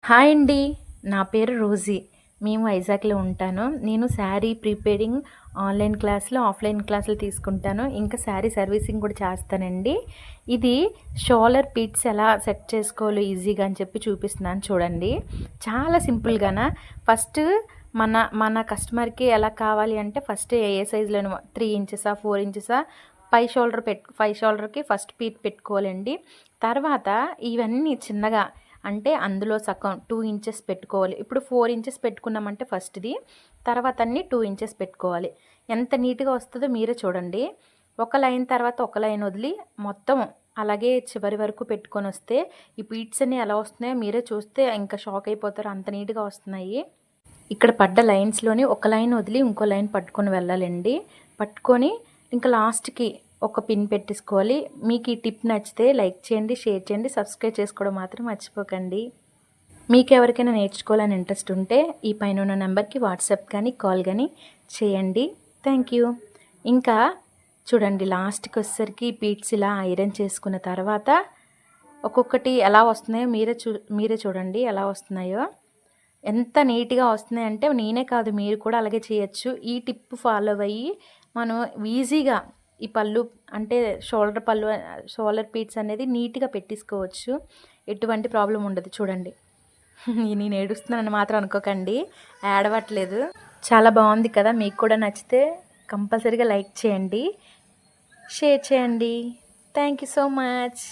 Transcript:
Hi అండి. నా పేరు రోజీ. మేము వైజాగ్‌లో ఉంటాను. నేను శారీ ప్రిపేరింగ్ ఆన్‌లైన్ క్లాసులు, ఆఫ్‌లైన్ క్లాసులు తీసుకుంటాను. ఇంకా శారీ సర్వీసింగ్ కూడా చేస్తానండి. ఇది షోల్డర్ బీడ్స్ ఎలా సెట్ చేసుకోవాలో ఈజీగా అని చెప్పి చూపిస్తున్నాను చూడండి. చాలా సింపుల్‌గాన ఫస్ట్ మన మన కస్టమర్‌కి ఎలా కావాలి అంటే ఫస్ట్ ఏ సైజులోను 3 ఇంచెసా, 4 ఇంచెసా పై షోల్డర్‌కి ఫస్ట్ బీట్ పెట్టుకోవాలండి. తర్వాత ఇవన్నీ చిన్నగా అంటే అందులో సగం 2 ఇంచెస్ పెట్టుకోవాలి. ఇప్పుడు 4 ఇంచెస్ పెట్టుకున్నామంటే ఫస్ట్‌ది. తర్వాత అన్నీ 2 ఇంచెస్ పెట్టుకోవాలి. ఎంత నీట్‌గా వస్తదో మీరే చూడండి. ఒక లైన్ తర్వాత ఒక లైన్ వదిలి మొత్తం అలాగే చివరి వరకు పెట్టుకొనొస్తే ఈ బీడ్స్ అన్నీ ఎలా వస్తున్నాయో మీరే చూస్తే ఇంకా షాక్ అయిపోతారు. అంత నీట్‌గా వస్తున్నాయి. ఇక్కడ పడ్డ లైన్స్‌లోని ఒక లైన్ వదిలి ఇంకో లైన్ పట్టుకొని వెళ్ళాలండి. పట్టుకొని ఇంకా లాస్ట్‌కి ఒక పిన్ పెట్టేసుకోవాలి. మీకు ఈ టిప్ నచ్చితే లైక్ చేయండి, షేర్ చేయండి, సబ్స్క్రైబ్ చేసుకోవడం మాత్రం మర్చిపోకండి. మీకెవరికైనా నేర్చుకోవాలని ఇంట్రెస్ట్ ఉంటే ఈ పైనున్న నెంబర్‌కి వాట్సాప్ కానీ, కాల్ కానీ చేయండి. Thank you. ఇంకా చూడండి లాస్ట్‌కి వచ్చేసరికి బీడ్స్ ఇలా ఐరన్ చేసుకున్న తర్వాత ఒక్కొక్కటి ఎలా వస్తున్నాయో మీరే చూడండి ఎలా వస్తున్నాయో. ఎంత నీట్‌గా వస్తున్నాయంటే నేనే కాదు మీరు కూడా అలాగే చేయొచ్చు. ఈ టిప్ ఫాలో అయ్యి మనం ఈజీగా ఈ పళ్ళు అంటే షోల్డర్ బీడ్స్ అనేది నీట్‌గా పెట్టేసుకోవచ్చు. ఎటువంటి ప్రాబ్లమ్ ఉండదు చూడండి. నేను ఏడుస్తున్నానని మాత్రం అనుకోకండి. ఏడవట్లేదు. చాలా బాగుంది కదా! మీకు కూడా నచ్చితే కంపల్సరీగా లైక్ చేయండి, షేర్ చేయండి. Thank you so much.